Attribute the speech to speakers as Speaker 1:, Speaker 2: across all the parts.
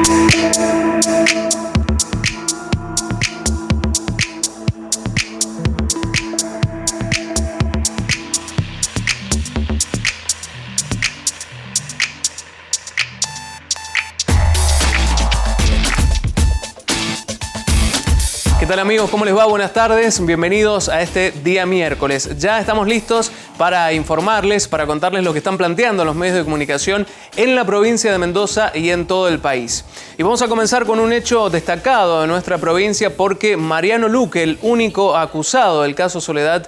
Speaker 1: ¿Qué tal amigos? ¿Cómo les va? Buenas tardes. Bienvenidos a este día miércoles. Ya estamos listos para informarles, para contarles lo que están planteando los medios de comunicación en la provincia de Mendoza y en todo el país. Y vamos a comenzar con un hecho destacado de nuestra provincia porque Mariano Luque, el único acusado del caso Soledad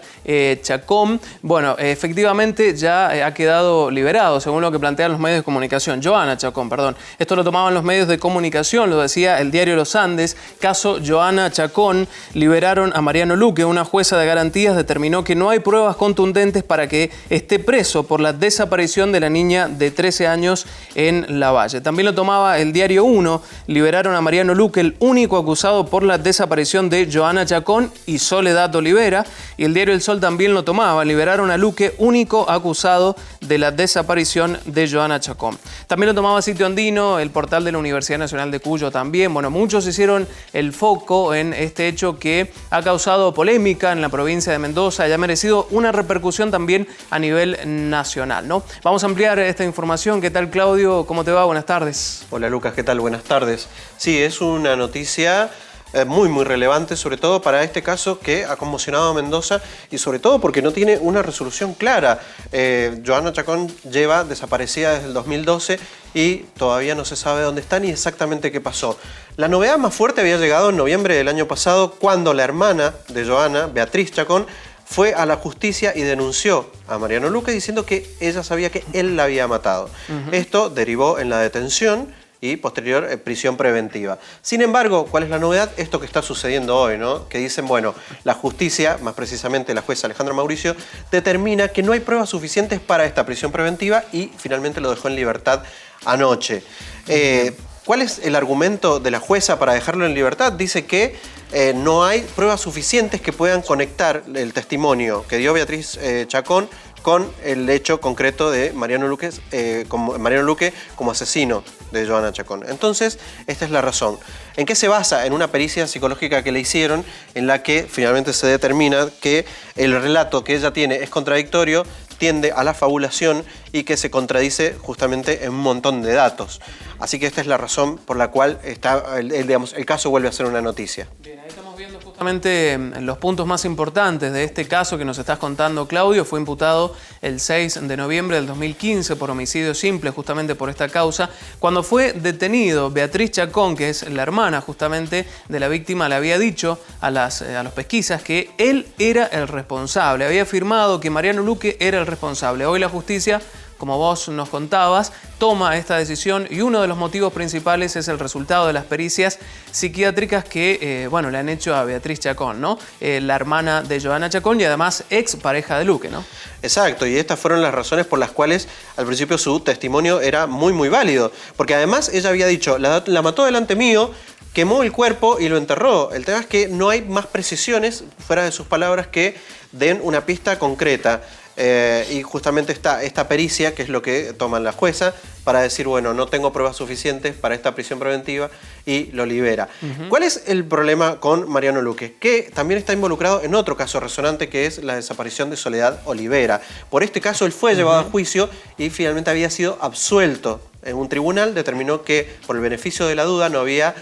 Speaker 1: Chacón, bueno, efectivamente ya ha quedado liberado, según lo que plantean los medios de comunicación. Joana Chacón, perdón. Esto lo tomaban los medios de comunicación, lo decía el diario Los Andes. Caso Joana Chacón, liberaron a Mariano Luque. Una jueza de garantías determinó que no hay pruebas contundentes para que esté preso por la desaparición de la niña de 13 años en Lavalle. También lo tomaba el diario 1. Liberaron a Mariano Luque, el único acusado por la desaparición de Joana Chacón y Soledad Olivera. Y el diario El Sol también lo tomaba. Liberaron a Luque, único acusado de la desaparición de Joana Chacón. También lo tomaba Sitio Andino, el portal de la Universidad Nacional de Cuyo también. Bueno, muchos hicieron el foco en este hecho que ha causado polémica en la provincia de Mendoza y ha merecido una repercusión también a nivel nacional, ¿no? Vamos a ampliar esta información. ¿Qué tal, Claudio? ¿Cómo te va? Buenas tardes.
Speaker 2: Hola, Lucas. ¿Qué tal? Buenas tardes. Sí, es una noticia muy relevante, sobre todo para este caso que ha conmocionado a Mendoza y sobre todo porque no tiene una resolución clara. Joana Chacón lleva desaparecida desde el 2012 y todavía no se sabe dónde está ni exactamente qué pasó. La novedad más fuerte había llegado en noviembre del año pasado cuando la hermana de Joana, Beatriz Chacón, fue a la justicia y denunció a Mariano Luque diciendo que ella sabía que él la había matado. Esto derivó en la detención y posterior prisión preventiva. Sin embargo, ¿cuál es la novedad? Esto que está sucediendo hoy, ¿no? Que dicen, bueno, la justicia, más precisamente la jueza Alejandra Mauricio, determina que no hay pruebas suficientes para esta prisión preventiva y finalmente lo dejó en libertad anoche. ¿Cuál es el argumento de la jueza para dejarlo en libertad? Dice que no hay pruebas suficientes que puedan conectar el testimonio que dio Beatriz Chacón con el hecho concreto de Mariano Luque como asesino de Joana Chacón. Entonces, esta es la razón. ¿En qué se basa? En una pericia psicológica que le hicieron, en la que finalmente se determina que el relato que ella tiene es contradictorio, tiende a la fabulación y que se contradice justamente en un montón de datos. Así que esta es la razón por la cual el caso vuelve a ser una noticia.
Speaker 1: Bien, ahí estamos viendo justamente los puntos más importantes de este caso que nos estás contando, Claudio. Fue imputado el 6 de noviembre del 2015 por homicidio simple, justamente por esta causa. Cuando fue detenido, Beatriz Chacón, que es la hermana justamente de la víctima, le había dicho a los pesquisas que él era el responsable. Había afirmado que Mariano Luque era el responsable. Hoy la justicia, como vos nos contabas, toma esta decisión y uno de los motivos principales es el resultado de las pericias psiquiátricas que, bueno, le han hecho a Beatriz Chacón, ¿no? La hermana de Joana Chacón y además ex pareja de Luque, ¿no?
Speaker 2: Exacto, y estas fueron las razones por las cuales al principio su testimonio era muy válido. Porque además ella había dicho, la mató delante mío, quemó el cuerpo y lo enterró. El tema es que no hay más precisiones, fuera de sus palabras, que den una pista concreta. Y justamente está esta pericia, que es lo que toman la jueza, para decir, bueno, no tengo pruebas suficientes para esta prisión preventiva y lo libera. ¿Cuál es el problema con Mariano Luque? Que también está involucrado en otro caso resonante, que es la desaparición de Soledad Olivera. Por este caso él fue llevado a juicio y finalmente había sido absuelto. En un tribunal determinó que por el beneficio de la duda no había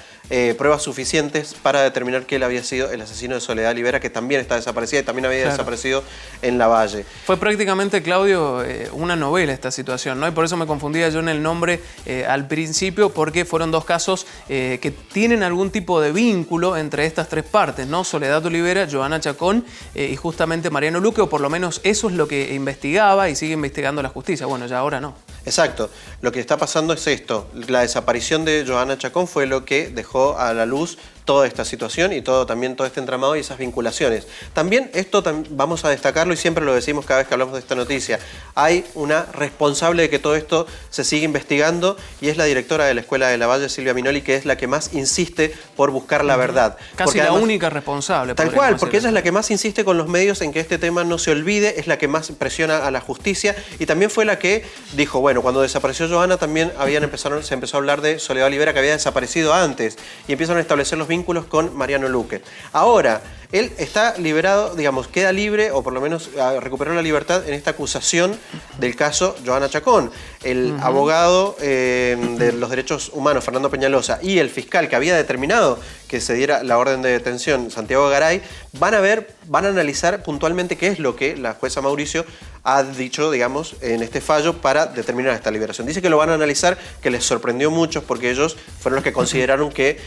Speaker 2: pruebas suficientes para determinar que él había sido el asesino de Soledad Olivera, que también está desaparecida y también había desaparecido en Lavalle.
Speaker 1: Fue prácticamente, Claudio, una novela esta situación, ¿no? Y por eso me confundía yo en el nombre al principio, porque fueron dos casos que tienen algún tipo de vínculo entre estas tres partes, ¿no? Soledad Olivera, Joana Chacón y justamente Mariano Luque, o por lo menos eso es lo que investigaba y sigue investigando la justicia. Bueno, ya ahora no.
Speaker 2: Exacto. Lo que está pasando es esto. La desaparición de Joana Chacón fue lo que dejó a la luz toda esta situación y todo este entramado y esas vinculaciones. También esto vamos a destacarlo y siempre lo decimos cada vez que hablamos de esta noticia. Hay una responsable de que todo esto se siga investigando y es la directora de la Escuela de Lavalle, Silvia Minoli, que es la que más insiste por buscar la verdad.
Speaker 1: Casi la única responsable.
Speaker 2: Tal cual, porque ella es la que más insiste con los medios en que este tema no se olvide, es la que más presiona a la justicia y también fue la que dijo, bueno, cuando desapareció Johanna también se empezó a hablar de Soledad Olivera, que había desaparecido antes, y empiezan a establecer los vínculos con Mariano Luque. Ahora, él está liberado, digamos, queda libre, o por lo menos recuperó la libertad en esta acusación del caso Johanna Chacón. El abogado de los derechos humanos, Fernando Peñalosa, y el fiscal que había determinado que se diera la orden de detención, Santiago Garay, van a analizar puntualmente qué es lo que la jueza Mauricio ha dicho, digamos, en este fallo para determinar esta liberación. Dice que lo van a analizar, que les sorprendió mucho porque ellos fueron los que consideraron que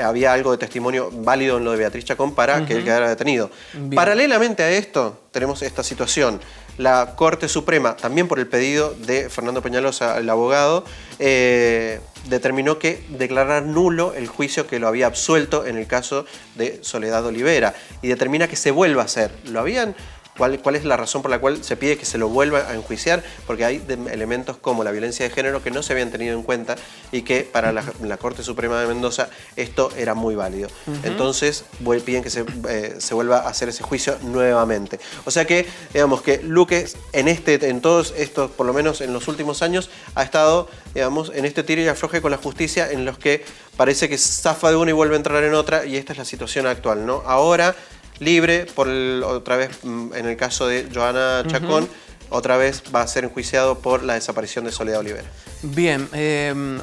Speaker 2: había algo de testimonio válido en lo de Beatriz Chacón para que él quedara detenido. Bien. Paralelamente a esto, tenemos esta situación. La Corte Suprema, también por el pedido de Fernando Peñalosa, el abogado, determinó que declarar nulo el juicio que lo había absuelto en el caso de Soledad Olivera y determina que se vuelva a hacer. ¿Cuál es la razón por la cual se pide que se lo vuelva a enjuiciar? Porque hay elementos como la violencia de género que no se habían tenido en cuenta y que para la Corte Suprema de Mendoza esto era muy válido. Entonces piden que se vuelva a hacer ese juicio nuevamente. O sea que, digamos que Luque en todos estos, por lo menos en los últimos años, ha estado, digamos, en este tiro y afloje con la justicia en los que parece que zafa de una y vuelve a entrar en otra y esta es la situación actual, ¿no? Ahora libre, otra vez en el caso de Johanna Chacón, otra vez va a ser enjuiciado por la desaparición de Soledad Olivera.
Speaker 1: Bien,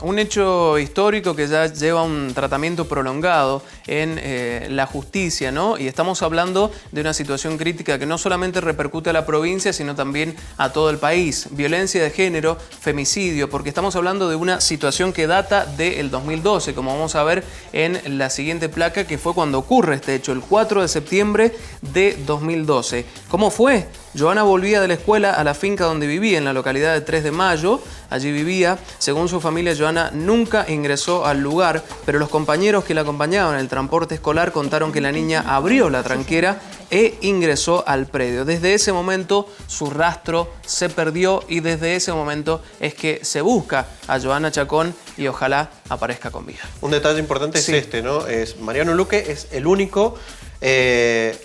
Speaker 1: un hecho histórico que ya lleva un tratamiento prolongado en la justicia, ¿no? Y estamos hablando de una situación crítica que no solamente repercute a la provincia, sino también a todo el país. Violencia de género, femicidio, porque estamos hablando de una situación que data del 2012, como vamos a ver en la siguiente placa, que fue cuando ocurre este hecho, el 4 de septiembre de 2012. ¿Cómo fue? Johanna volvía de la escuela a la finca donde vivía, en la localidad de 3 de Mayo. Allí vivía. Según su familia, Johanna nunca ingresó al lugar, pero los compañeros que la acompañaban en el transporte escolar contaron que la niña abrió la tranquera e ingresó al predio. Desde ese momento su rastro se perdió y desde ese momento es que se busca a Johanna Chacón y ojalá aparezca con vida.
Speaker 2: Un detalle importante es este, ¿no? Mariano Luque es el único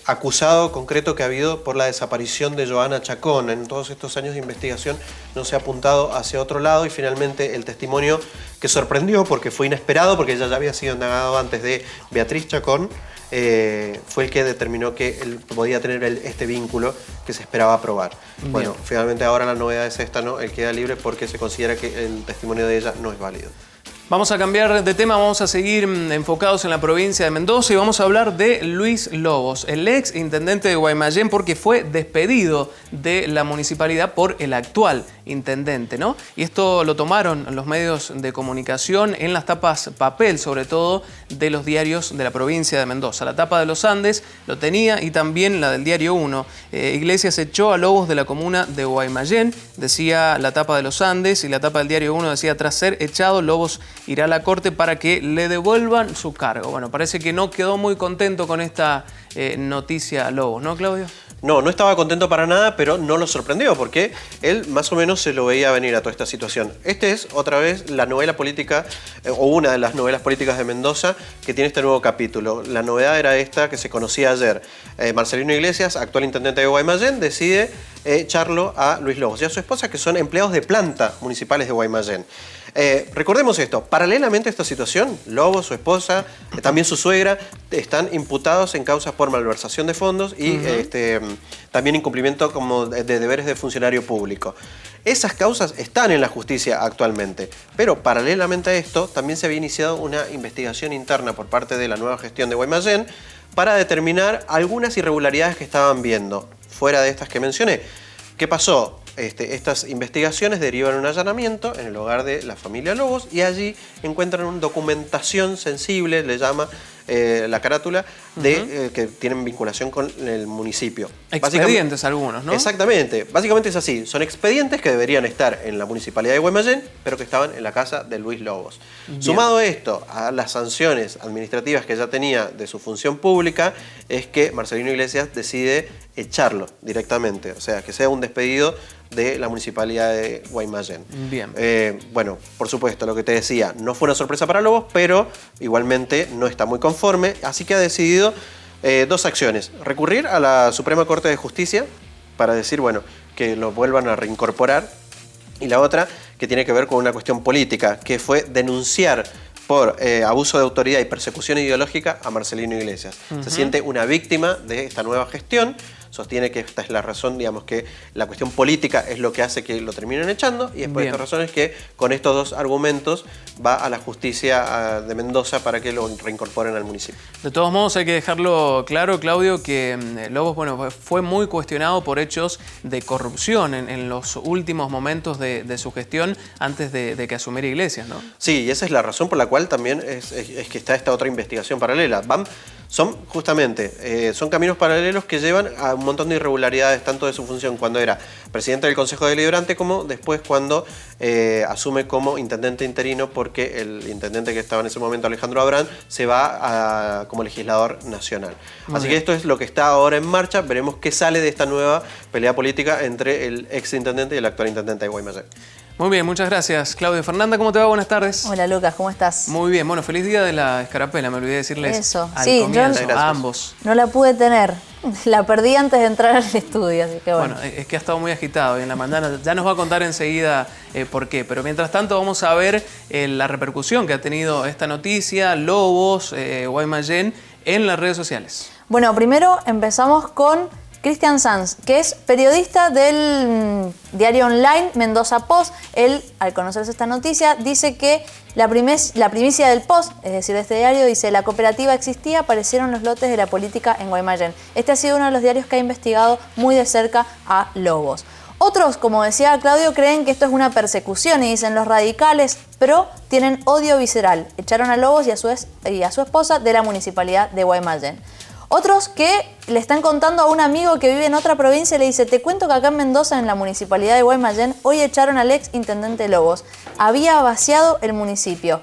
Speaker 2: acusado concreto que ha habido por la desaparición de Johanna Chacón. En todos estos años de investigación no se ha apuntado hacia otro lado y finalmente el testimonio que sorprendió porque fue inesperado, porque ella ya había sido indagado antes de Beatriz Chacón, fue el que determinó que él podía tener este vínculo que se esperaba probar. Bien. Bueno, finalmente ahora la novedad es esta, ¿no? Él queda libre porque se considera que el testimonio de ella no es válido.
Speaker 1: Vamos a cambiar de tema, vamos a seguir enfocados en la provincia de Mendoza y vamos a hablar de Luis Lobos, el ex intendente de Guaymallén, porque fue despedido de la municipalidad por el actual intendente, ¿no? Y esto lo tomaron los medios de comunicación en las tapas papel, sobre todo de los diarios de la provincia de Mendoza. La tapa de Los Andes lo tenía y también la del Diario 1. Iglesias echó a Lobos de la comuna de Guaymallén, decía la tapa de Los Andes, y la tapa del Diario 1 decía: tras ser echado, Lobos irá a la corte para que le devuelvan su cargo. Bueno, parece que no quedó muy contento con esta noticia Lobos, ¿no, Claudio?
Speaker 2: No estaba contento para nada, pero no lo sorprendió porque él más o menos se lo veía venir a toda esta situación. Esta es otra vez la novela política, o una de las novelas políticas de Mendoza que tiene este nuevo capítulo. La novedad era esta que se conocía ayer. Marcelino Iglesias, actual intendente de Guaymallén, decide echarlo a Luis Lobos y a su esposa, que son empleados de planta municipales de Guaymallén. Recordemos esto, paralelamente a esta situación, Lobos, su esposa, también su suegra, están imputados en causas por malversación de fondos y también incumplimiento de deberes de funcionario público. Esas causas están en la justicia actualmente, pero paralelamente a esto también se había iniciado una investigación interna por parte de la nueva gestión de Guaymallén para determinar algunas irregularidades que estaban viendo, fuera de estas que mencioné. ¿Qué pasó? Estas investigaciones derivan un allanamiento en el hogar de la familia Lobos y allí encuentran una documentación sensible, le llama, la carátula, de que tienen vinculación con el municipio.
Speaker 1: Expedientes algunos, ¿no?
Speaker 2: Exactamente. Básicamente es así. Son expedientes que deberían estar en la Municipalidad de Guaymallén, pero que estaban en la casa de Luis Lobos. Bien. Sumado esto a las sanciones administrativas que ya tenía de su función pública, es que Marcelino Iglesias decide echarlo directamente. O sea, que sea un despedido de la Municipalidad de Guaymallén.
Speaker 1: Bien.
Speaker 2: Bueno, por supuesto, lo que te decía, no fue una sorpresa para Lobos, pero igualmente no está muy conforme, así que ha decidido dos acciones. Recurrir a la Suprema Corte de Justicia para decir, bueno, que lo vuelvan a reincorporar, y la otra, que tiene que ver con una cuestión política, que fue denunciar por abuso de autoridad y persecución ideológica a Marcelino Iglesias. Se siente una víctima de esta nueva gestión, sostiene que esta es la razón, digamos, que la cuestión política es lo que hace que lo terminen echando, y es por esta razón es que con estos dos argumentos va a la justicia de Mendoza para que lo reincorporen al municipio.
Speaker 1: De todos modos, hay que dejarlo claro, Claudio, que Lobos, bueno, fue muy cuestionado por hechos de corrupción en los últimos momentos de su gestión antes de que asumiera Iglesias, ¿no?
Speaker 2: Sí, y esa es la razón por la cual también es que está esta otra investigación paralela. Son justamente, son caminos paralelos que llevan a un montón de irregularidades, tanto de su función cuando era presidente del Consejo Deliberante como después cuando asume como intendente interino, porque el intendente que estaba en ese momento, Alejandro Abrán, se va como legislador nacional. Así que esto es lo que está ahora en marcha. Veremos qué sale de esta nueva pelea política entre el ex intendente y el actual intendente de Guaymallén.
Speaker 1: Muy bien, muchas gracias, Claudio. Fernanda, ¿cómo te va? Buenas tardes.
Speaker 3: Hola, Lucas, ¿cómo estás?
Speaker 1: Muy bien, bueno, feliz día de la escarapela, me olvidé decirles
Speaker 3: eso.
Speaker 1: al
Speaker 3: Sí,
Speaker 1: comienzo, a ambos.
Speaker 3: No la pude tener, la perdí antes de entrar al estudio, así que bueno.
Speaker 1: Bueno, es que ha estado muy agitado y en la mañana ya nos va a contar enseguida por qué, pero mientras tanto vamos a ver la repercusión que ha tenido esta noticia, Lobos, Guaymallén, en las redes sociales.
Speaker 3: Bueno, primero empezamos con Cristian Sanz, que es periodista del diario online Mendoza Post. Él, al conocerse esta noticia, dice que la primicia del Post, es decir, de este diario, dice: la cooperativa existía, aparecieron los lotes de la política en Guaymallén. Este ha sido uno de los diarios que ha investigado muy de cerca a Lobos. Otros, como decía Claudio, creen que esto es una persecución y dicen: los radicales pro tienen odio visceral. Echaron a Lobos y a su esposa de la municipalidad de Guaymallén. Otros que le están contando a un amigo que vive en otra provincia y le dice: te cuento que acá en Mendoza, en la municipalidad de Guaymallén, hoy echaron al ex intendente Lobos. Había vaciado el municipio,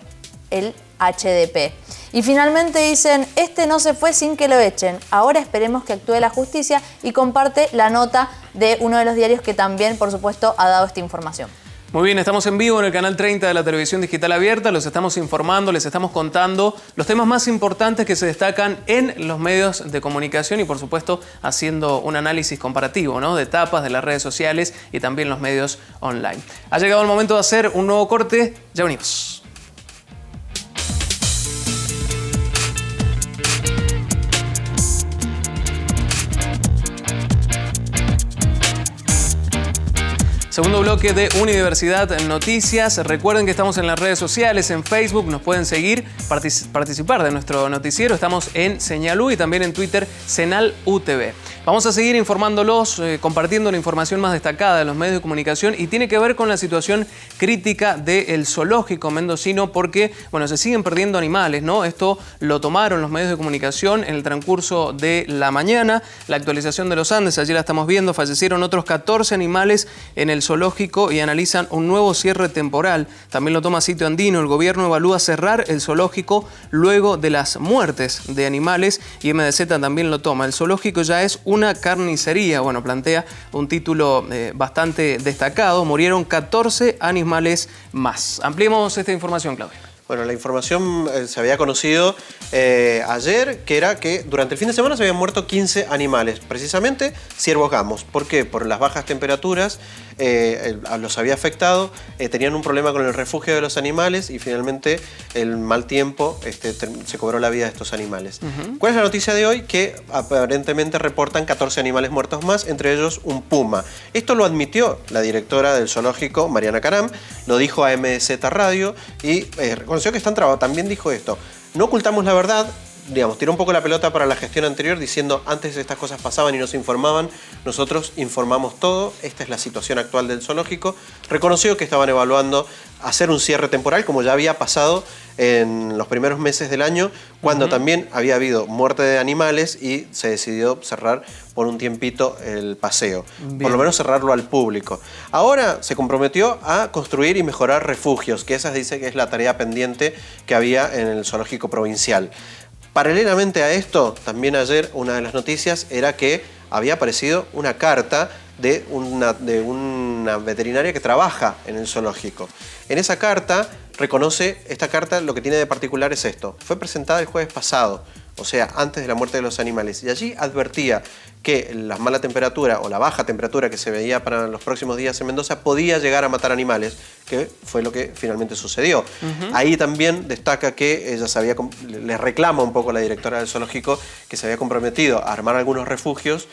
Speaker 3: el HDP. Y finalmente dicen: este no se fue sin que lo echen. Ahora esperemos que actúe la justicia, y comparte la nota de uno de los diarios que también, por supuesto, ha dado esta información.
Speaker 1: Muy bien, estamos en vivo en el canal 30 de la televisión digital abierta, los estamos informando, les estamos contando los temas más importantes que se destacan en los medios de comunicación y por supuesto haciendo un análisis comparativo, ¿no?, de etapas de las redes sociales y también los medios online. Ha llegado el momento de hacer un nuevo corte, ya venimos. Segundo bloque de Unidiversidad Noticias. Recuerden que estamos en las redes sociales, en Facebook, nos pueden seguir, participar de nuestro noticiero. Estamos en Señal U y también en Twitter, Senal UTV. Vamos a seguir informándolos, compartiendo la información más destacada de los medios de comunicación, y tiene que ver con la situación crítica del zoológico mendocino, porque, bueno, se siguen perdiendo animales, ¿no? Esto lo tomaron los medios de comunicación en el transcurso de la mañana. La actualización de los Andes, ayer la estamos viendo, fallecieron otros 14 animales en el zoológico y analizan un nuevo cierre temporal. También lo toma Sitio Andino. El gobierno evalúa cerrar el zoológico luego de las muertes de animales, y MDZ también lo toma. El zoológico ya es una carnicería. Bueno, plantea un título bastante destacado. Murieron 14 animales más. Ampliemos esta información, Claudia.
Speaker 2: Bueno, la información se había conocido ayer, que era que durante el fin de semana se habían muerto 15 animales, precisamente ciervos gamos. ¿Por qué? Por las bajas temperaturas, los había afectado, tenían un problema con el refugio de los animales, y finalmente el mal tiempo se cobró la vida de estos animales. ¿Cuál es la noticia de hoy? Que aparentemente reportan 14 animales muertos más, entre ellos un puma. Esto lo admitió la directora del zoológico, Mariana Caram, lo dijo a MDZ Radio y reconoció que están trabajando. También dijo esto: no ocultamos la verdad, digamos, tiró un poco la pelota para la gestión anterior diciendo antes estas cosas pasaban y nos informaban, nosotros informamos todo, esta es la situación actual del zoológico. Reconoció que estaban evaluando hacer un cierre temporal como ya había pasado en los primeros meses del año, cuando también había habido muerte de animales y se decidió cerrar por un tiempito el paseo. Bien. Por lo menos cerrarlo al público. Ahora se comprometió a construir y mejorar refugios, que esa dice que es la tarea pendiente que había en el zoológico provincial. Paralelamente a esto, también ayer una de las noticias era que había aparecido una carta de una veterinaria que trabaja en el zoológico. En esa carta reconoce, esta carta lo que tiene de particular es esto. Fue presentada el jueves pasado, o sea, antes de la muerte de los animales. Y allí advertía que la mala temperatura o la baja temperatura que se veía para los próximos días en Mendoza podía llegar a matar animales, que fue lo que finalmente sucedió. Ahí también destaca que ella le reclama un poco a la directora del zoológico que se había comprometido a armar algunos refugios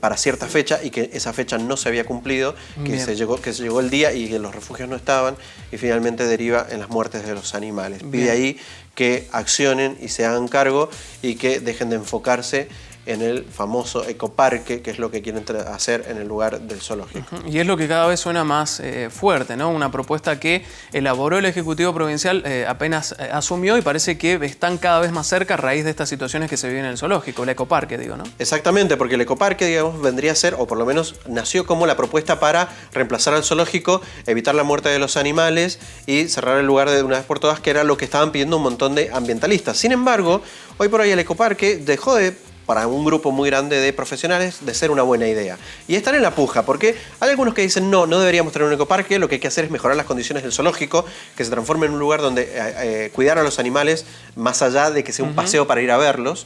Speaker 2: para cierta fecha y que esa fecha no se había cumplido, que se llegó el día y que los refugios no estaban y finalmente deriva en las muertes de los animales. Pide ahí que accionen y se hagan cargo y que dejen de enfocarse en el famoso ecoparque, que es lo que quieren hacer en el lugar del zoológico.
Speaker 1: Y es lo que cada vez suena más fuerte, ¿no? Una propuesta que elaboró el Ejecutivo Provincial apenas asumió y parece que están cada vez más cerca a raíz de estas situaciones que se viven en el zoológico, el ecoparque, digo, ¿no?
Speaker 2: Exactamente, porque el ecoparque, digamos, vendría a ser, o por lo menos nació como la propuesta para reemplazar al zoológico, evitar la muerte de los animales y cerrar el lugar de una vez por todas, que era lo que estaban pidiendo un montón de ambientalistas. Sin embargo, hoy por hoy el ecoparque dejó de, para un grupo muy grande de profesionales, de ser una buena idea. Y están en la puja, porque hay algunos que dicen no deberíamos tener un ecoparque, lo que hay que hacer es mejorar las condiciones del zoológico, que se transforme en un lugar donde cuidar a los animales, más allá de que sea un paseo para ir a verlos.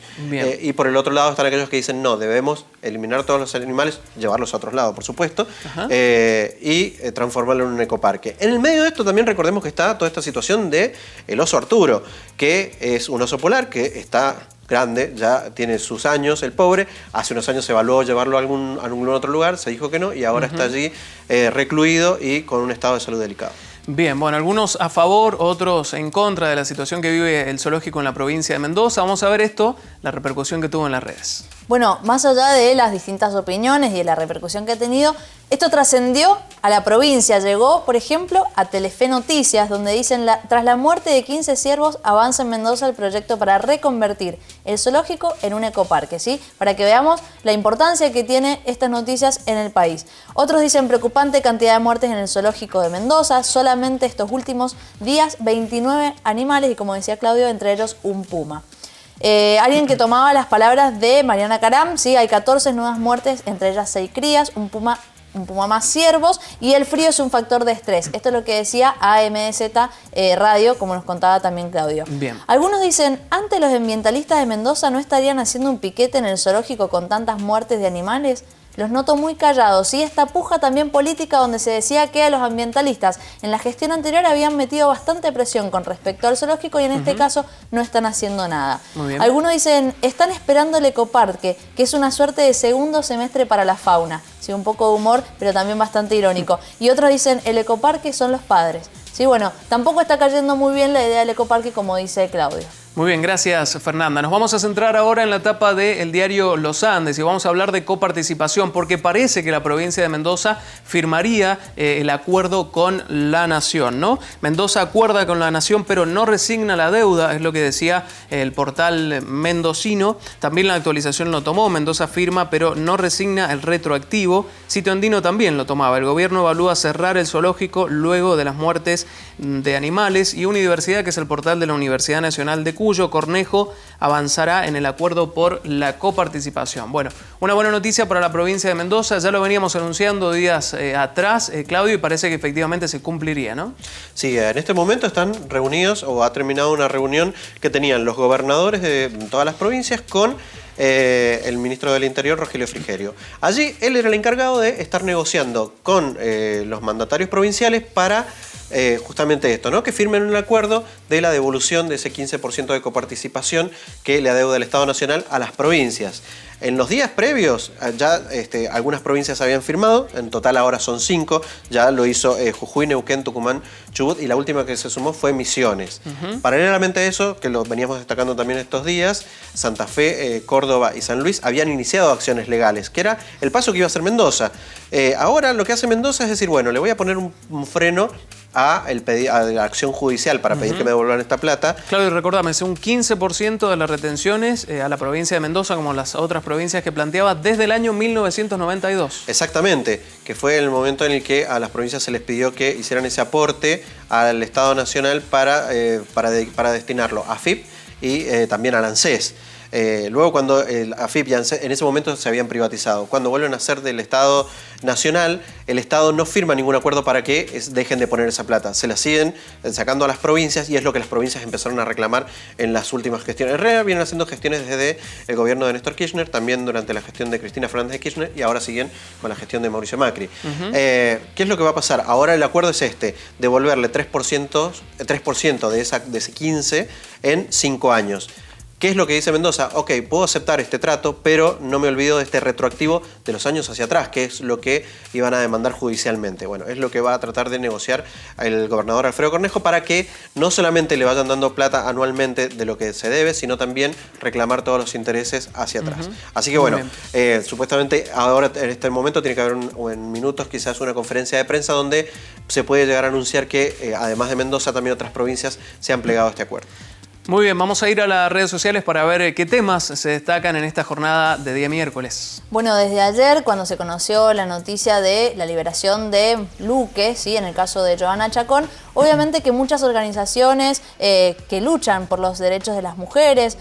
Speaker 2: Y por el otro lado están aquellos que dicen no, debemos eliminar todos los animales, llevarlos a otros lados, por supuesto, y transformarlo en un ecoparque. En el medio de esto también recordemos que está toda esta situación de el oso Arturo, que es un oso polar que está grande, ya tiene sus años, el pobre. Hace unos años se evaluó llevarlo a algún otro lugar, se dijo que no, y ahora está allí recluido y con un estado de salud delicado.
Speaker 1: Bien, bueno, algunos a favor, otros en contra de la situación que vive el zoológico en la provincia de Mendoza. Vamos a ver esto, la repercusión que tuvo en las redes. Bueno, más allá de las distintas opiniones y de la repercusión que ha tenido, esto trascendió a la provincia. Llegó, por ejemplo, a Telefe Noticias, donde dicen, tras la muerte de 15 ciervos, avanza en Mendoza el proyecto para reconvertir el zoológico en un ecoparque, ¿sí? Para que veamos la importancia que tiene estas noticias en el país. Otros dicen, preocupante cantidad de muertes en el zoológico de Mendoza. Solamente estos últimos días, 29 animales y, como decía Claudio, entre ellos un puma. Alguien que tomaba las palabras de Mariana Caram, ¿sí? Hay 14 nuevas muertes, entre ellas 6 crías, un puma más ciervos, y el frío es un factor de estrés. Esto es lo que decía AMZ Radio, como nos contaba también Claudio. Bien. Algunos dicen, antes los ambientalistas de Mendoza no estarían haciendo un piquete en el zoológico con tantas muertes de animales. Los noto muy callados. Y esta puja también política donde se decía que a los ambientalistas en la gestión anterior habían metido bastante presión con respecto al zoológico y en este caso no están haciendo nada. Algunos dicen, están esperando el ecoparque, que es una suerte de segundo semestre para la fauna. Sí, un poco de humor, pero también bastante irónico. Y otros dicen, el ecoparque son los padres. Sí, bueno, tampoco está cayendo muy bien la idea del ecoparque, como dice Claudio. Muy bien, gracias Fernanda. Nos vamos a centrar ahora en la etapa del diario Los Andes y vamos a hablar de coparticipación, porque parece que la provincia de Mendoza firmaría el acuerdo con la Nación, ¿no? Mendoza acuerda con la Nación, pero no resigna la deuda, es lo que decía el portal mendocino. También la actualización lo tomó, Mendoza firma, pero no resigna el retroactivo. Sitio Andino también lo tomaba. El gobierno evalúa cerrar el zoológico luego de las muertes de animales, y Universidad, que es el portal de la Universidad Nacional de Cuyo, Cornejo avanzará en el acuerdo por la coparticipación. Bueno, una buena noticia para la provincia de Mendoza, ya lo veníamos anunciando días atrás, Claudio, y parece que efectivamente se cumpliría, ¿no? Sí, en este momento están reunidos, o ha terminado una reunión que tenían los gobernadores de todas las provincias con el ministro del Interior, Rogelio Frigerio. Allí él era el encargado de estar negociando con los mandatarios provinciales para justamente esto, ¿no? Que firmen un acuerdo de la devolución de ese 15% de coparticipación que le adeuda el Estado Nacional a las provincias.
Speaker 2: En los días previos ya algunas provincias habían firmado, en total ahora son 5, ya lo hizo Jujuy, Neuquén, Tucumán, Chubut y la última que se sumó fue Misiones. Paralelamente a eso, que lo veníamos destacando también estos días, Santa Fe, Córdoba y San Luis habían iniciado acciones legales, que era el paso que iba a hacer Mendoza. Ahora lo que hace Mendoza es decir, bueno, le voy a poner un freno a la acción judicial para pedir que me devuelvan esta plata.
Speaker 1: Claudio, recordame, es un 15% de las retenciones a la provincia de Mendoza, como las otras provincias que planteaba desde el año 1992.
Speaker 2: Exactamente, que fue el momento en el que a las provincias se les pidió que hicieran ese aporte al Estado Nacional para destinarlo a AFIP y también al ANSES. Luego cuando el AFIP y ANSES en ese momento se habían privatizado, cuando vuelven a ser del Estado Nacional, el Estado no firma ningún acuerdo para que dejen de poner esa plata. Se la siguen sacando a las provincias y es lo que las provincias empezaron a reclamar en las últimas gestiones. En realidad vienen haciendo gestiones desde el gobierno de Néstor Kirchner, también durante la gestión de Cristina Fernández de Kirchner y ahora siguen con la gestión de Mauricio Macri. ¿Qué es lo que va a pasar? Ahora el acuerdo es devolverle 3% de ese 15% en 5 años. ¿Qué es lo que dice Mendoza? Ok, puedo aceptar este trato, pero no me olvido de este retroactivo de los años hacia atrás, que es lo que iban a demandar judicialmente. Bueno, es lo que va a tratar de negociar el gobernador Alfredo Cornejo para que no solamente le vayan dando plata anualmente de lo que se debe, sino también reclamar todos los intereses hacia atrás. Así que bueno, supuestamente ahora en este momento tiene que haber en minutos quizás una conferencia de prensa donde se puede llegar a anunciar que además de Mendoza también otras provincias se han plegado a este acuerdo.
Speaker 1: Muy bien, vamos a ir a las redes sociales para ver qué temas se destacan en esta jornada de día miércoles.
Speaker 3: Bueno, desde ayer, cuando se conoció la noticia de la liberación de Luque, ¿sí? En el caso de Johanna Chacón, obviamente que muchas organizaciones que luchan por los derechos de las mujeres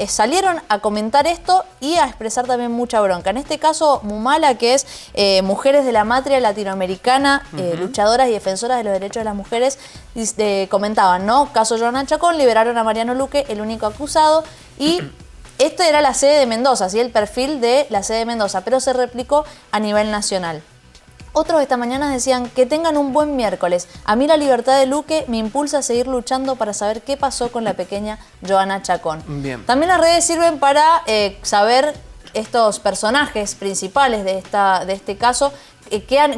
Speaker 3: salieron a comentar esto y a expresar también mucha bronca. En este caso, Mumala, que es Mujeres de la Matria Latinoamericana, luchadoras y defensoras de los derechos de las mujeres, comentaban, ¿no? Caso Johanna Chacón, liberaron a Mariano Luque, el único acusado, y esto era la sede de Mendoza, ¿sí? El perfil de la sede de Mendoza, pero se replicó a nivel nacional. Otros esta mañana decían que tengan un buen miércoles. A mí la libertad de Luque me impulsa a seguir luchando para saber qué pasó con la pequeña Johanna Chacón.
Speaker 1: Bien.
Speaker 3: También las redes sirven para saber estos personajes principales de este caso,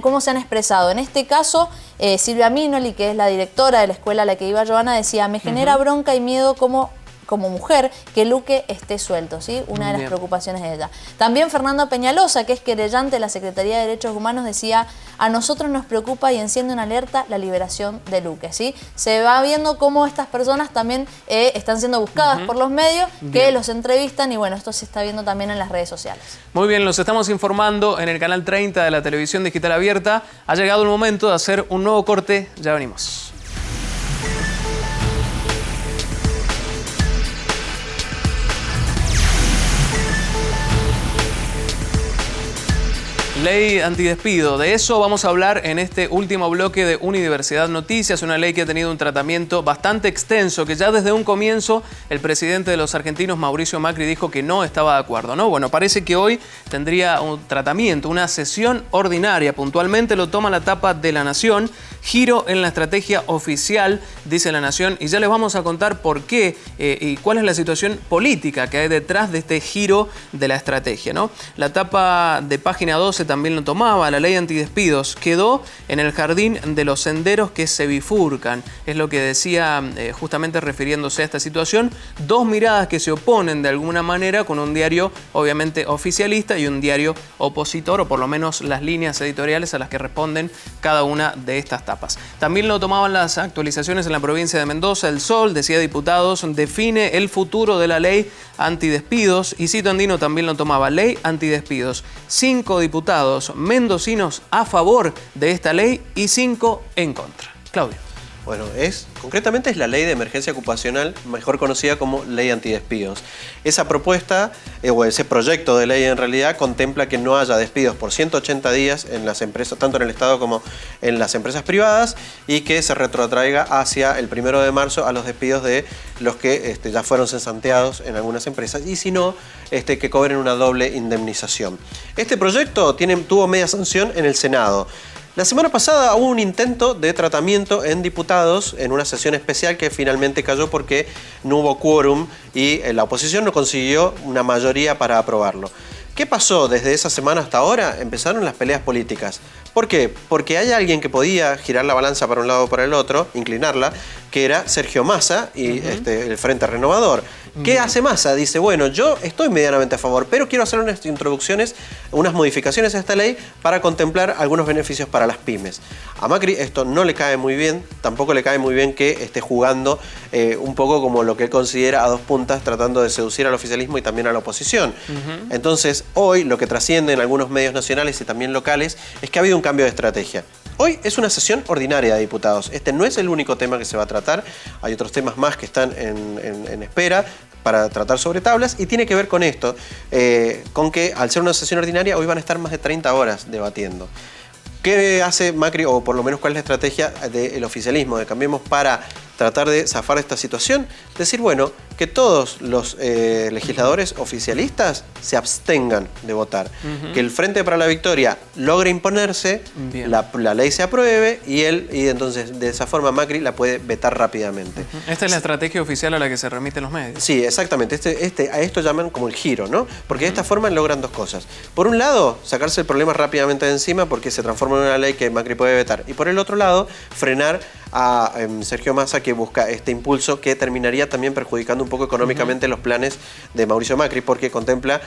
Speaker 3: cómo se han expresado. En este caso, Silvia Minoli, que es la directora de la escuela a la que iba Johanna, decía, me genera bronca y miedo como mujer que Luque esté suelto, ¿sí? Una de las preocupaciones de ella. También Fernando Peñalosa, que es querellante de la Secretaría de Derechos Humanos, decía, a nosotros nos preocupa y enciende una alerta la liberación de Luque, ¿sí? Se va viendo cómo estas personas también están siendo buscadas por los medios, que los entrevistan y bueno, esto se está viendo también en las redes sociales.
Speaker 1: Muy bien, los estamos informando en el canal 30 de la televisión digital abierta. Ha llegado el momento de hacer un nuevo corte, ya venimos. Ley antidespido. De eso vamos a hablar en este último bloque de Unidiversidad Noticias, una ley que ha tenido un tratamiento bastante extenso, que ya desde un comienzo el presidente de los argentinos, Mauricio Macri, dijo que no estaba de acuerdo, ¿no? Bueno, parece que hoy tendría un tratamiento, una sesión ordinaria. Puntualmente lo toma la tapa de La Nación. Giro en la estrategia oficial, dice La Nación, y ya les vamos a contar por qué y cuál es la situación política que hay detrás de este giro de la estrategia, ¿no? La tapa de página 12 también lo tomaba, la ley antidespidos quedó en el jardín de los senderos que se bifurcan. Es lo que decía justamente refiriéndose a esta situación. Dos miradas que se oponen de alguna manera, con un diario obviamente oficialista y un diario opositor, o por lo menos las líneas editoriales a las que responden cada una de estas tapas. También lo tomaban las actualizaciones en la provincia de Mendoza. El Sol, decía diputados, define el futuro de la ley antidespidos, y Cito Andino también lo tomaba, ley antidespidos. 5 diputados mendocinos a favor de esta ley y 5 en contra. Claudio.
Speaker 2: Bueno, concretamente es la ley de emergencia ocupacional, mejor conocida como ley antidespidos. Esa propuesta, o ese proyecto de ley en realidad, contempla que no haya despidos por 180 días en las empresas, tanto en el Estado como en las empresas privadas, y que se retrotraiga hacia el 1 de marzo a los despidos de los que ya fueron cesanteados en algunas empresas, y si no, que cobren una doble indemnización. Este proyecto tuvo media sanción en el Senado. La semana pasada hubo un intento de tratamiento en diputados en una sesión especial que finalmente cayó porque no hubo quórum y la oposición no consiguió una mayoría para aprobarlo. ¿Qué pasó desde esa semana hasta ahora? Empezaron las peleas políticas. ¿Por qué? Porque hay alguien que podía girar la balanza para un lado o para el otro, inclinarla, que era Sergio Massa y el Frente Renovador. ¿Qué hace Massa? Dice, bueno, yo estoy medianamente a favor, pero quiero hacer unas introducciones, unas modificaciones a esta ley para contemplar algunos beneficios para las pymes. A Macri esto no le cae muy bien, tampoco le cae muy bien que esté jugando un poco como lo que él considera a dos puntas, tratando de seducir al oficialismo y también a la oposición. Entonces, hoy lo que trasciende en algunos medios nacionales y también locales es que ha habido un cambio de estrategia. Hoy es una sesión ordinaria de diputados. Este no es el único tema que se va a tratar. Hay otros temas más que están en espera para tratar sobre tablas y tiene que ver con esto, con que al ser una sesión ordinaria hoy van a estar más de 30 horas debatiendo. ¿Qué hace Macri, o por lo menos cuál es la estrategia del oficialismo, de Cambiemos, para tratar de zafar de esta situación? Decir, bueno, que todos los legisladores oficialistas se abstengan de votar, que el Frente para la Victoria logre imponerse, la ley se apruebe y entonces de esa forma Macri la puede vetar rápidamente.
Speaker 1: Esta es la estrategia oficial a la que se remiten los medios.
Speaker 2: Sí, exactamente. A esto llaman como el giro, ¿no? Porque de esta forma logran dos cosas. Por un lado, sacarse el problema rápidamente de encima porque se transforma en una ley que Macri puede vetar. Y por el otro lado, frenar a Sergio Massa, que busca este impulso que terminaría también perjudicando un poco económicamente los planes de Mauricio Macri, porque contempla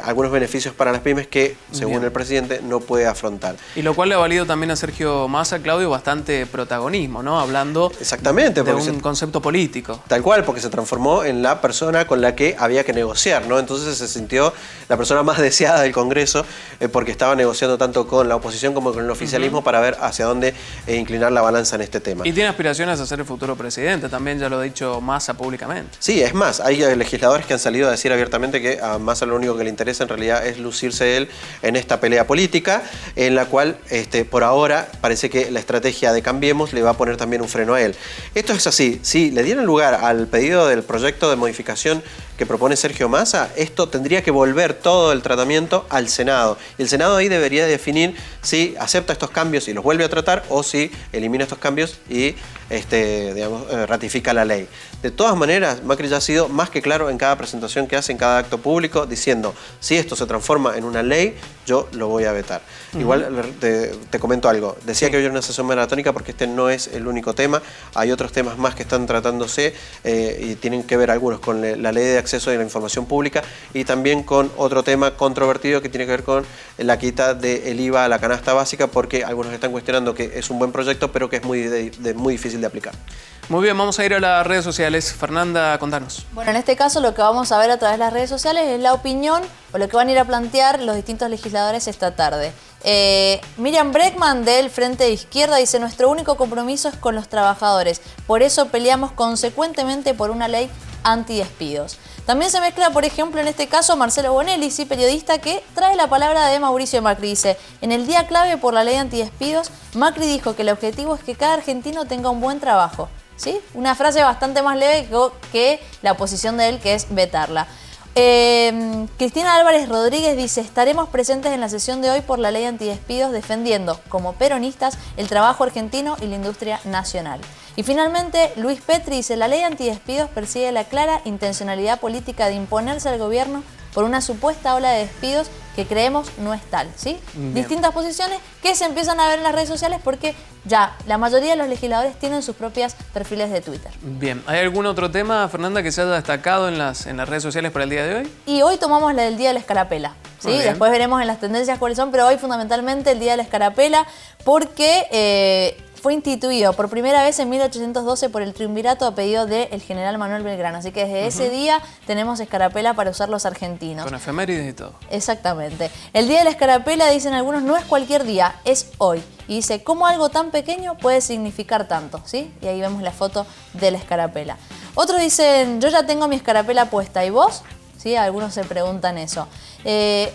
Speaker 2: algunos beneficios para las pymes que, según el presidente, no puede afrontar.
Speaker 1: Y lo cual le ha valido también a Sergio Massa, Claudio, bastante protagonismo, ¿no? Hablando
Speaker 2: exactamente,
Speaker 1: de un concepto político.
Speaker 2: Tal cual, porque se transformó en la persona con la que había que negociar, ¿no? Entonces se sintió la persona más deseada del Congreso porque estaba negociando tanto con la oposición como con el oficialismo para ver hacia dónde inclinar la balanza en este tema.
Speaker 1: Y tiene aspiraciones a ser el futuro presidente, también ya lo ha dicho Massa públicamente.
Speaker 2: Sí, es más, hay legisladores que han salido a decir abiertamente que a Massa lo único que le interesa en realidad es lucirse él en esta pelea política, en la cual por ahora parece que la estrategia de Cambiemos le va a poner también un freno a él. Esto es así, si le dieran lugar al pedido del proyecto de modificación que propone Sergio Massa, esto tendría que volver todo el tratamiento al Senado. Y el Senado ahí debería definir si acepta estos cambios y los vuelve a tratar o si elimina estos cambios y ratifica la ley. De todas maneras, Macri ya ha sido más que claro en cada presentación que hace, en cada acto público, diciendo, si esto se transforma en una ley, yo lo voy a vetar. Igual te comento algo. Decía que hoy era una sesión maratónica porque este no es el único tema. Hay otros temas más que están tratándose y tienen que ver algunos con la ley de acceso a la información pública y también con otro tema controvertido que tiene que ver con la quita del IVA a la canasta básica, porque algunos están cuestionando que es un buen proyecto, pero que es muy difícil de aplicar.
Speaker 1: Muy bien, vamos a ir a las redes sociales. Fernanda, contanos.
Speaker 3: Bueno, en este caso lo que vamos a ver a través de las redes sociales es la opinión o lo que van a ir a plantear los distintos legisladores esta tarde. Miriam Breckman del Frente de Izquierda dice: nuestro único compromiso es con los trabajadores, por eso peleamos consecuentemente por una ley antidespidos. También se mezcla, por ejemplo, en este caso, Marcelo Bonelli, sí, periodista, que trae la palabra de Mauricio Macri. Dice: en el día clave por la ley antidespidos, Macri dijo que el objetivo es que cada argentino tenga un buen trabajo. ¿Sí? Una frase bastante más leve que la posición de él, que es vetarla. Cristina Álvarez Rodríguez dice: estaremos presentes en la sesión de hoy por la ley antidespidos, defendiendo, como peronistas, el trabajo argentino y la industria nacional. Y finalmente, Luis Petri dice: la ley antidespidos persigue la clara intencionalidad política de imponerse al gobierno por una supuesta ola de despidos que creemos no es tal, ¿sí? Distintas posiciones que se empiezan a ver en las redes sociales porque ya la mayoría de los legisladores tienen sus propios perfiles de Twitter.
Speaker 1: Bien, ¿hay algún otro tema, Fernanda, que se haya destacado en las redes sociales para el día de hoy?
Speaker 3: Y hoy tomamos la del Día de la Escarapela, ¿sí? Después veremos en las tendencias cuáles son, pero hoy fundamentalmente el Día de la Escarapela porque fue instituido por primera vez en 1812 por el triunvirato a pedido del general Manuel Belgrano. Así que desde ese día tenemos escarapela para usar los argentinos.
Speaker 1: Con efemérides y todo.
Speaker 3: Exactamente. El Día de la Escarapela, dicen algunos, no es cualquier día, es hoy. Y dice: ¿cómo algo tan pequeño puede significar tanto? ¿Sí? Y ahí vemos la foto de la escarapela. Otros dicen: yo ya tengo mi escarapela puesta, ¿y vos? ¿Sí? Algunos se preguntan eso.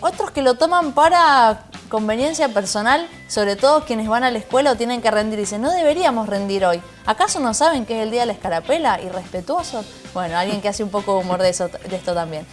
Speaker 3: Otros que lo toman para conveniencia personal, sobre todo quienes van a la escuela o tienen que rendir, dicen: no deberíamos rendir hoy. ¿Acaso no saben que es el Día de la Escarapela? ¿Irrespetuosos? Bueno, alguien que hace un poco humor de esto también.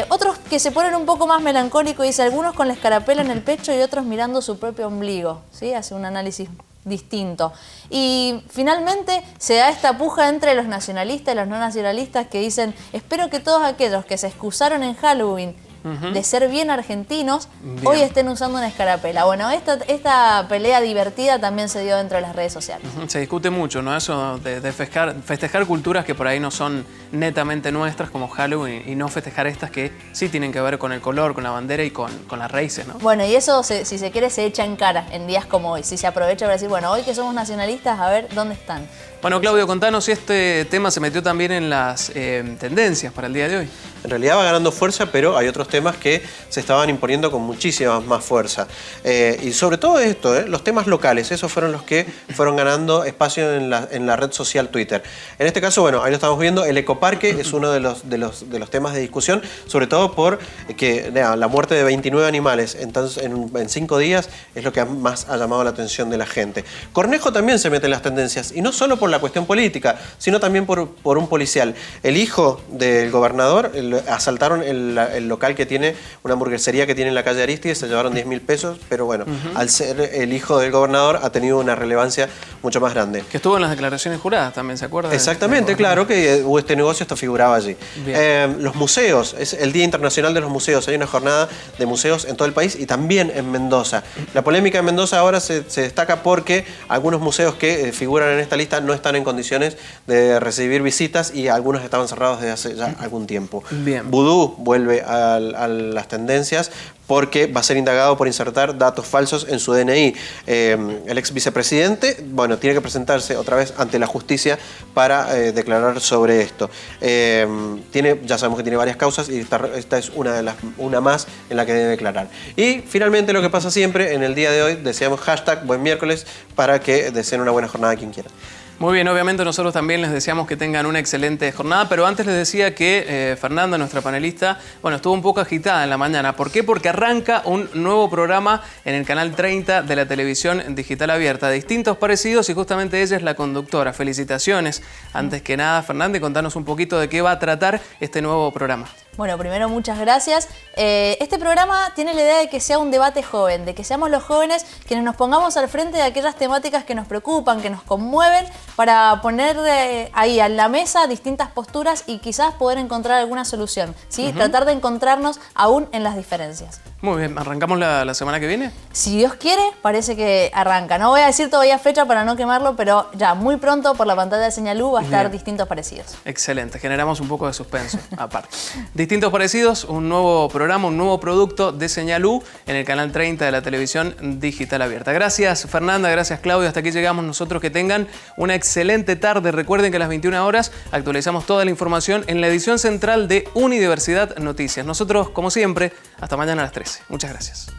Speaker 3: Otros que se ponen un poco más melancólicos, dice: algunos con la escarapela en el pecho y otros mirando su propio ombligo. ¿Sí? Hace un análisis distinto. Y finalmente se da esta puja entre los nacionalistas y los no nacionalistas que dicen: espero que todos aquellos que se excusaron en Halloween de ser bien argentinos, hoy estén usando una escarapela. Bueno, esta pelea divertida también se dio dentro de las redes sociales.
Speaker 1: Se discute mucho, ¿no? Eso de festejar culturas que por ahí no son netamente nuestras, como Halloween, y no festejar estas que sí tienen que ver con el color, con la bandera y con las raíces, ¿no?
Speaker 3: Bueno, y eso, si se quiere, se echa en cara en días como hoy. Si se aprovecha para decir, bueno, hoy que somos nacionalistas, a ver dónde están.
Speaker 1: Bueno, Claudio, contanos si este tema se metió también en las tendencias para el día de hoy.
Speaker 2: En realidad va ganando fuerza, pero hay otros temas que se estaban imponiendo con muchísima más fuerza. Y sobre todo esto, los temas locales, esos fueron los que fueron ganando espacio en la red social Twitter. En este caso, bueno, ahí lo estamos viendo, el ecoparque es uno de los temas de discusión, sobre todo por que la muerte de 29 animales entonces, en 5 días es lo que más ha llamado la atención de la gente. Cornejo también se mete en las tendencias, y no solo por la cuestión política, sino también por un policial. El hijo del gobernador, asaltaron el local que tiene, una hamburguesería que tiene en la calle Aristides, se llevaron 10.000 pesos, pero bueno, al ser el hijo del gobernador ha tenido una relevancia mucho más grande.
Speaker 1: Que estuvo en las declaraciones juradas también, ¿se acuerda?
Speaker 2: Exactamente, claro que hubo este negocio, esto figuraba allí. Los museos, es el Día Internacional de los Museos, hay una jornada de museos en todo el país y también en Mendoza. La polémica en Mendoza ahora se destaca porque algunos museos que figuran en esta lista no están en condiciones de recibir visitas y algunos estaban cerrados desde hace ya algún tiempo.
Speaker 1: Bien.
Speaker 2: Vudú vuelve a las tendencias porque va a ser indagado por insertar datos falsos en su DNI. El ex vicepresidente, bueno, tiene que presentarse otra vez ante la justicia para declarar sobre esto. Ya sabemos que tiene varias causas y esta es una más en la que debe declarar. Y finalmente lo que pasa siempre, en el día de hoy deseamos #Buen Miércoles para que deseen una buena jornada a quien quiera.
Speaker 1: Muy bien, obviamente nosotros también les deseamos que tengan una excelente jornada, pero antes les decía que Fernanda, nuestra panelista, bueno, estuvo un poco agitada en la mañana. ¿Por qué? Porque arranca un nuevo programa en el canal 30 de la televisión digital abierta, distintos parecidos, y justamente ella es la conductora. Felicitaciones. Antes que nada, Fernanda, contanos un poquito de qué va a tratar este nuevo programa.
Speaker 3: Bueno, primero muchas gracias. Este programa tiene la idea de que sea un debate joven, de que seamos los jóvenes quienes nos pongamos al frente de aquellas temáticas que nos preocupan, que nos conmueven, para poner ahí a la mesa distintas posturas y quizás poder encontrar alguna solución, ¿sí? Tratar de encontrarnos aún en las diferencias.
Speaker 1: Muy bien, ¿arrancamos la semana que viene?
Speaker 3: Si Dios quiere, parece que arranca. No voy a decir todavía fecha para no quemarlo, pero ya muy pronto por la pantalla de Señal U va a estar distintos parecidos.
Speaker 1: Excelente, generamos un poco de suspenso aparte. Distintos parecidos, un nuevo programa, un nuevo producto de Señal U en el canal 30 de la televisión digital abierta. Gracias Fernanda, gracias Claudio, hasta aquí llegamos nosotros. Que tengan una excelente tarde. Recuerden que a las 21 horas actualizamos toda la información en la edición central de Unidiversidad Noticias. Nosotros, como siempre, hasta mañana a las 13. Muchas gracias.